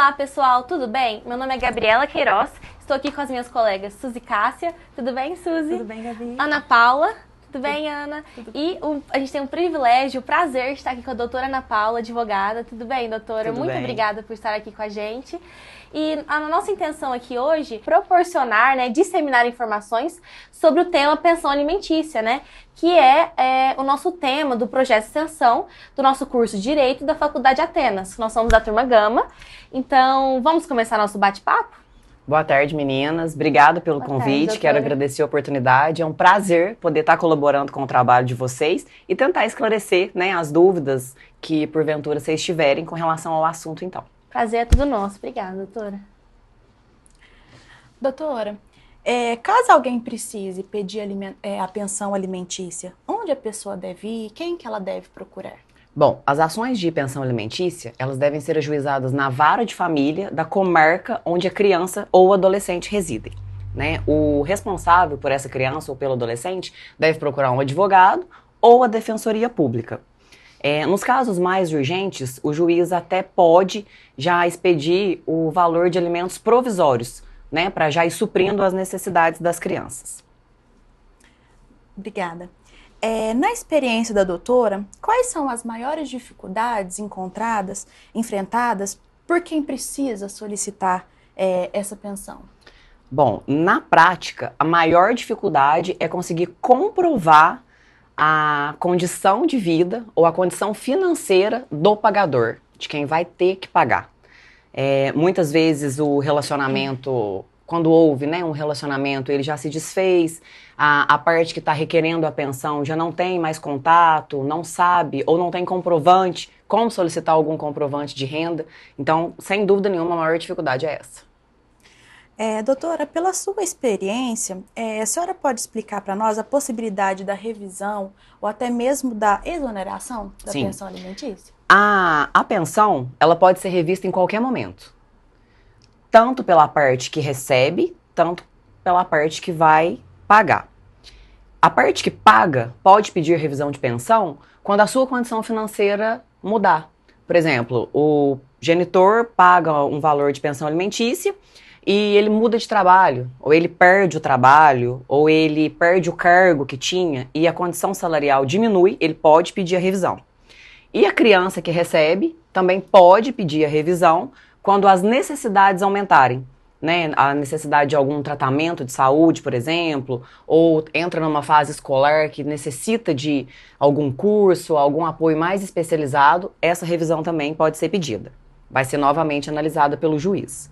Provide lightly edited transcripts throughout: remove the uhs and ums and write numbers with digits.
Olá, pessoal, tudo bem? Meu nome é Gabriela Queiroz, estou aqui com as minhas colegas Suzy Cássia. Tudo bem, Suzy? Tudo bem, Gabi? Ana Paula. Tudo bem, Ana? E a gente tem o privilégio, o prazer de estar aqui com a doutora Ana Paula, advogada. Tudo bem, doutora? Tudo Muito bem. obrigada por estar aqui com a gente. E a nossa intenção aqui hoje é proporcionar, disseminar informações sobre o tema pensão alimentícia, que é o nosso tema do projeto de extensão do nosso curso de Direito da Faculdade Atenas. Nós somos da turma Gama. Então, vamos começar nosso bate-papo? Boa tarde, meninas. Obrigada pelo convite. Tarde, quero agradecer a oportunidade. É um prazer poder estar colaborando com o trabalho de vocês e tentar esclarecer, as dúvidas que, porventura, vocês tiverem com relação ao assunto, então. Prazer é tudo nosso. Obrigada, doutora. Doutora, caso alguém precise pedir a pensão alimentícia, onde a pessoa deve ir? Quem que ela deve procurar? Bom, as ações de pensão alimentícia, elas devem ser ajuizadas na vara de família da comarca onde a criança ou o adolescente residem. O responsável por essa criança ou pelo adolescente deve procurar um advogado ou a defensoria pública. Nos casos mais urgentes, o juiz até pode já expedir o valor de alimentos provisórios, para já ir suprindo as necessidades das crianças. Obrigada. Na experiência da doutora, quais são as maiores dificuldades enfrentadas por quem precisa solicitar essa pensão? Bom, na prática, a maior dificuldade é conseguir comprovar a condição de vida ou a condição financeira do pagador, de quem vai ter que pagar. Muitas vezes o relacionamento, quando houve um relacionamento, ele já se desfez, a parte que está requerendo a pensão já não tem mais contato, não sabe ou não tem comprovante, como solicitar algum comprovante de renda. Então, sem dúvida nenhuma, a maior dificuldade é essa. Doutora, pela sua experiência, a senhora pode explicar para nós a possibilidade da revisão ou até mesmo da exoneração da Sim. pensão alimentícia? A pensão, ela pode ser revista em qualquer momento. Tanto pela parte que recebe, tanto pela parte que vai pagar. A parte que paga pode pedir revisão de pensão quando a sua condição financeira mudar. Por exemplo, o genitor paga um valor de pensão alimentícia e ele muda de trabalho, ou ele perde o trabalho, ou ele perde o cargo que tinha e a condição salarial diminui, ele pode pedir a revisão. E a criança que recebe também pode pedir a revisão quando as necessidades aumentarem, a necessidade de algum tratamento de saúde, por exemplo, ou entra numa fase escolar que necessita de algum curso, algum apoio mais especializado, essa revisão também pode ser pedida. Vai ser novamente analisada pelo juiz.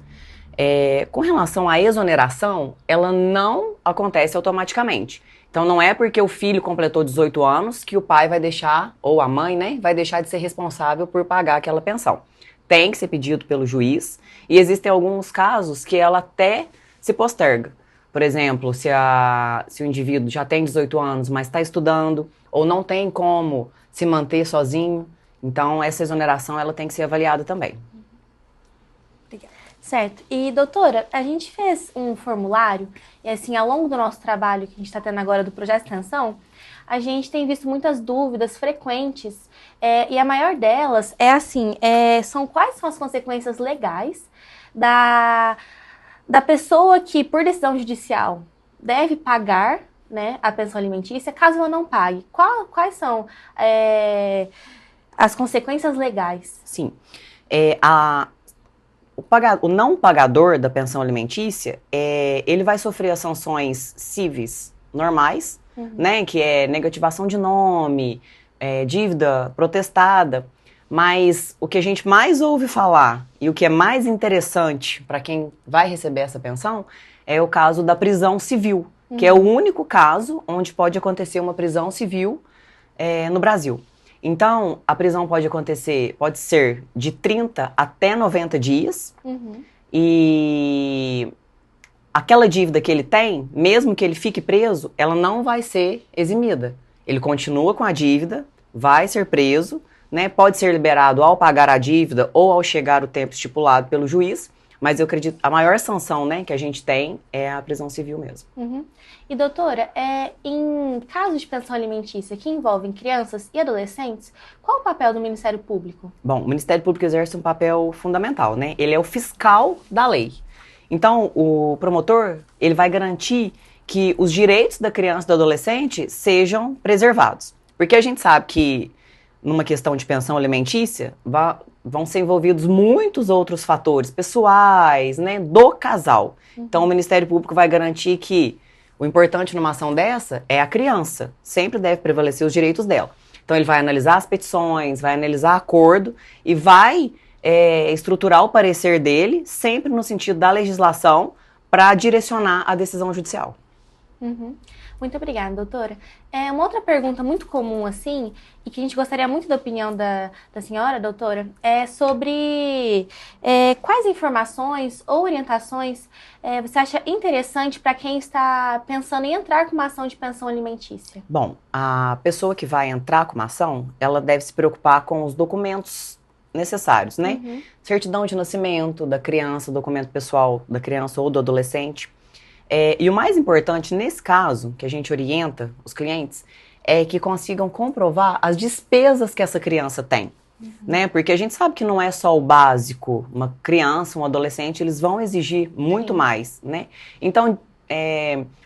Com relação à exoneração, ela não acontece automaticamente. Então não é porque o filho completou 18 anos que o pai vai deixar, ou a mãe, vai deixar de ser responsável por pagar aquela pensão. Tem que ser pedido pelo juiz e existem alguns casos que ela até se posterga. Por exemplo, se o indivíduo já tem 18 anos, mas está estudando ou não tem como se manter sozinho, então essa exoneração ela tem que ser avaliada também. Obrigada. Certo. E, doutora, a gente fez um formulário e, assim, ao longo do nosso trabalho que a gente está tendo agora do projeto de extensão, a gente tem visto muitas dúvidas frequentes e a maior delas são quais são as consequências legais da pessoa que, por decisão judicial, deve pagar a pensão alimentícia, caso ela não pague. Quais são as consequências legais? Sim. O não pagador da pensão alimentícia, ele vai sofrer as sanções cíveis normais, que é negativação de nome, dívida protestada, mas o que a gente mais ouve falar e o que é mais interessante para quem vai receber essa pensão é o caso da prisão civil, que é o único caso onde pode acontecer uma prisão civil no Brasil. Então, a prisão pode ser de 30 até 90 dias, e aquela dívida que ele tem, mesmo que ele fique preso, ela não vai ser eximida. Ele continua com a dívida, vai ser preso, pode ser liberado ao pagar a dívida ou ao chegar o tempo estipulado pelo juiz, Mas eu acredito, a maior sanção, né, que a gente tem é a prisão civil mesmo. Uhum. E doutora, em casos de pensão alimentícia que envolvem crianças e adolescentes, qual o papel do Ministério Público? Bom, o Ministério Público exerce um papel fundamental, né? Ele é o fiscal da lei. Então, o promotor, ele vai garantir que os direitos da criança e do adolescente sejam preservados. Porque a gente sabe que, numa questão de pensão alimentícia, vão ser envolvidos muitos outros fatores pessoais, né, do casal. Então, o Ministério Público vai garantir que o importante numa ação dessa é a criança. Sempre deve prevalecer os direitos dela. Então, ele vai analisar as petições, vai analisar acordo e vai estruturar o parecer dele, sempre no sentido da legislação, para direcionar a decisão judicial. Uhum. Muito obrigada, doutora. Uma outra pergunta muito comum, assim, e que a gente gostaria muito da opinião da senhora, doutora, é sobre quais informações ou orientações você acha interessante para quem está pensando em entrar com uma ação de pensão alimentícia? Bom, a pessoa que vai entrar com uma ação, ela deve se preocupar com os documentos necessários, né? Uhum. Certidão de nascimento da criança, documento pessoal da criança ou do adolescente. E o mais importante nesse caso, que a gente orienta os clientes, é que consigam comprovar as despesas que essa criança tem, né? Porque a gente sabe que não é só o básico, uma criança, um adolescente, eles vão exigir muito mais, né? Então,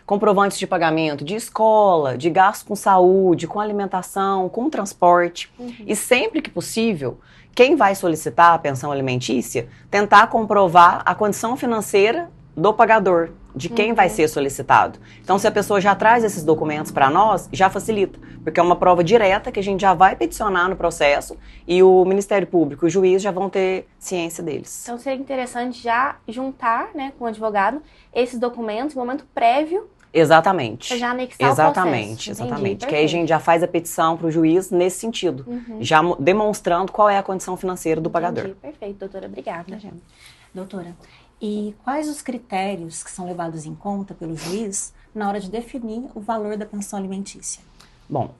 comprovantes de pagamento de escola, de gasto com saúde, com alimentação, com transporte. E sempre que possível, quem vai solicitar a pensão alimentícia, tentar comprovar a condição financeira do pagador, de quem vai ser solicitado. Então, se a pessoa já traz esses documentos para nós, já facilita, porque é uma prova direta que a gente já vai peticionar no processo e o Ministério Público e o juiz já vão ter ciência deles. Então, seria interessante já juntar, né, com o advogado, esses documentos, no momento prévio. Exatamente. Pra já anexar exatamente, o processo. exatamente. Entendi, que aí a gente já faz a petição para o juiz nesse sentido, já demonstrando qual é a condição financeira do pagador. Entendi, perfeito, doutora. Obrigada. Doutora, e quais os critérios que são levados em conta pelo juiz na hora de definir o valor da pensão alimentícia? Bom,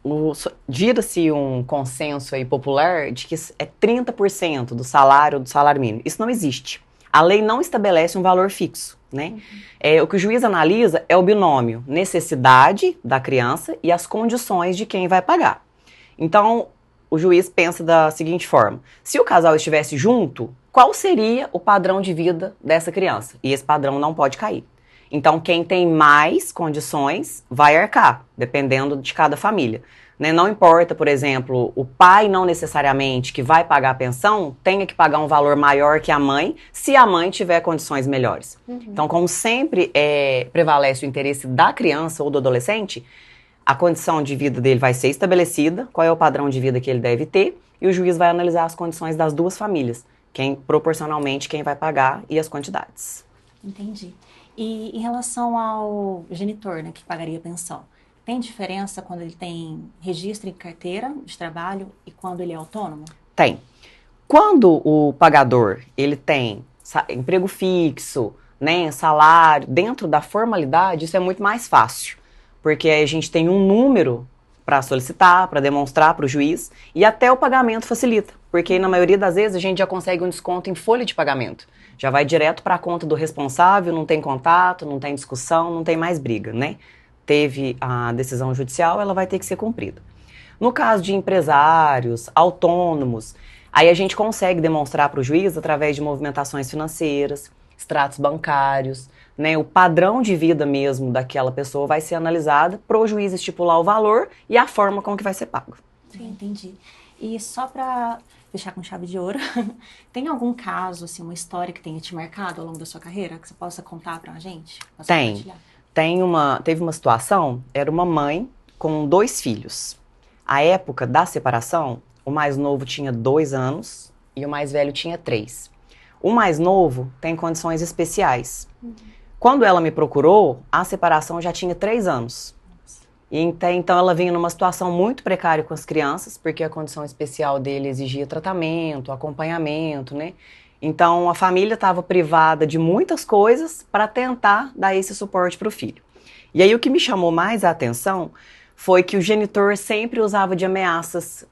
gira-se um consenso aí popular de que é 30% do salário mínimo. Isso não existe. A lei não estabelece um valor fixo, né? O que o juiz analisa é o binômio necessidade da criança e as condições de quem vai pagar. Então, o juiz pensa da seguinte forma: se o casal estivesse junto, qual seria o padrão de vida dessa criança? E esse padrão não pode cair. Então, quem tem mais condições vai arcar, dependendo de cada família. Né? Não importa, por exemplo, o pai não necessariamente que vai pagar a pensão tenha que pagar um valor maior que a mãe, se a mãe tiver condições melhores. Então, como sempre prevalece o interesse da criança ou do adolescente, a condição de vida dele vai ser estabelecida, qual é o padrão de vida que ele deve ter, e o juiz vai analisar as condições das duas famílias, proporcionalmente quem vai pagar e as quantidades. Entendi. E em relação ao genitor, né, que pagaria a pensão, tem diferença quando ele tem registro em carteira de trabalho e quando ele é autônomo? Tem. Quando o pagador ele tem emprego fixo, né, salário, dentro da formalidade, isso é muito mais fácil, porque a gente tem um número para solicitar, para demonstrar para o juiz, e até o pagamento facilita, porque na maioria das vezes a gente já consegue um desconto em folha de pagamento. Já vai direto para a conta do responsável, não tem contato, não tem discussão, não tem mais briga, né? Teve a decisão judicial, ela vai ter que ser cumprida. No caso de empresários, autônomos, aí a gente consegue demonstrar para o juiz através de movimentações financeiras, extratos bancários, né, o padrão de vida mesmo daquela pessoa vai ser analisada para o juiz estipular o valor e a forma com que vai ser pago. Sim, entendi. E só para fechar com chave de ouro, tem algum caso, assim, uma história que tenha te marcado ao longo da sua carreira, que você possa contar para a gente? Tem. Teve uma situação, era uma mãe com 2 filhos. A época da separação, o mais novo tinha 2 anos e o mais velho tinha 3. O mais novo tem condições especiais. Quando ela me procurou, a separação já tinha 3 anos. E então ela vinha numa situação muito precária com as crianças, porque a condição especial dele exigia tratamento, acompanhamento, né? Então a família estava privada de muitas coisas para tentar dar esse suporte para o filho. E aí o que me chamou mais a atenção foi que o genitor sempre usava de ameaças.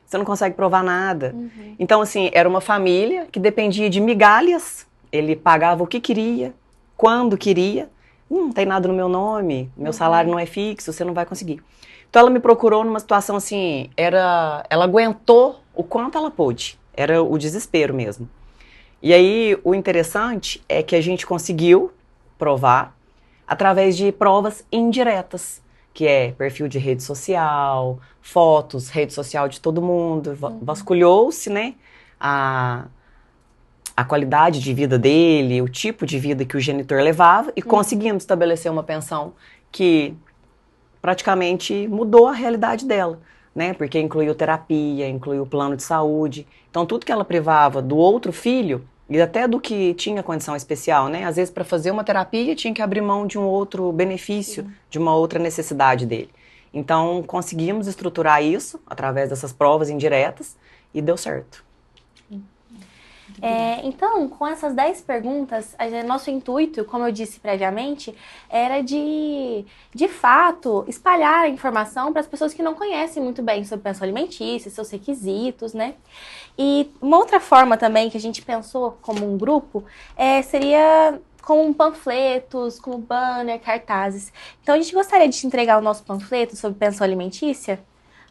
Você não consegue provar nada. Então, assim, era uma família que dependia de migalhas ele pagava o que queria, quando queria. Não tem nada no meu nome, meu salário não é fixo, você não vai conseguir. Então ela me procurou numa situação assim, ela aguentou o quanto ela pôde, era o desespero mesmo. E aí o interessante é que a gente conseguiu provar através de provas indiretas, que é perfil de rede social, fotos, rede social de todo mundo, vasculhou-se, né, a qualidade de vida dele, o tipo de vida que o genitor levava e conseguimos estabelecer uma pensão que praticamente mudou a realidade dela, né? Porque incluiu terapia, incluiu plano de saúde. Então tudo que ela privava do outro filho e até do que tinha condição especial, né? Às vezes para fazer uma terapia tinha que abrir mão de um outro benefício, de uma outra necessidade dele. Então conseguimos estruturar isso através dessas provas indiretas e deu certo. Então, com essas 10 perguntas, nosso intuito, como eu disse previamente, era de fato, espalhar a informação para as pessoas que não conhecem muito bem sobre pensão alimentícia, seus requisitos, né? E uma outra forma também que a gente pensou como um grupo seria com panfletos, como banner, cartazes. Então, a gente gostaria de te entregar o nosso panfleto sobre pensão alimentícia.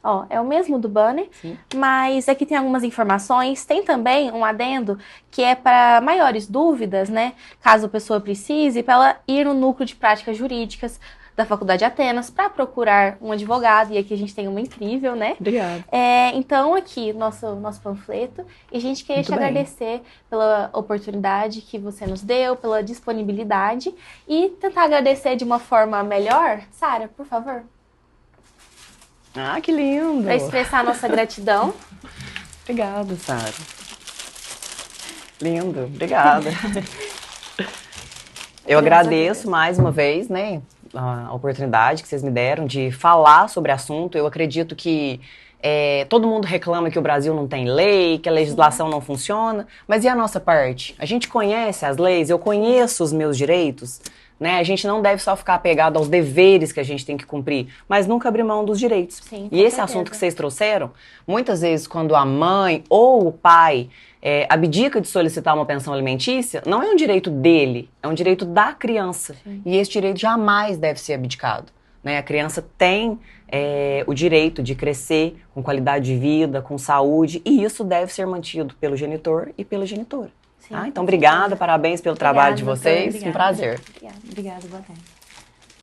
Ó, é o mesmo do banner, mas aqui tem algumas informações. Tem também um adendo que é para maiores dúvidas, né? Caso a pessoa precise, para ela ir no núcleo de práticas jurídicas da Faculdade Atenas para procurar um advogado. E aqui a gente tem uma incrível, né? Obrigada. Então, aqui, nosso panfleto. E a gente queria te agradecer pela oportunidade que você nos deu, pela disponibilidade. E tentar agradecer de uma forma melhor. Sara, por favor. Ah, que lindo! Para expressar a nossa gratidão. Obrigada, Sara. Lindo, obrigada. Eu agradeço mais uma vez, né, a oportunidade que vocês me deram de falar sobre o assunto. Eu acredito que todo mundo reclama que o Brasil não tem lei, que a legislação não funciona, mas e a nossa parte? A gente conhece as leis, eu conheço os meus direitos, né? A gente não deve só ficar apegado aos deveres que a gente tem que cumprir, mas nunca abrir mão dos direitos. Sim, e esse assunto que vocês trouxeram, muitas vezes quando a mãe ou o pai abdica de solicitar uma pensão alimentícia, não é um direito dele, é um direito da criança. Sim. E esse direito jamais deve ser abdicado, né? A criança tem o direito de crescer com qualidade de vida, com saúde, e isso deve ser mantido pelo genitor e pela genitora. Sim, então, obrigada, parabéns pelo trabalho de vocês. Um prazer. Obrigada, boa tarde.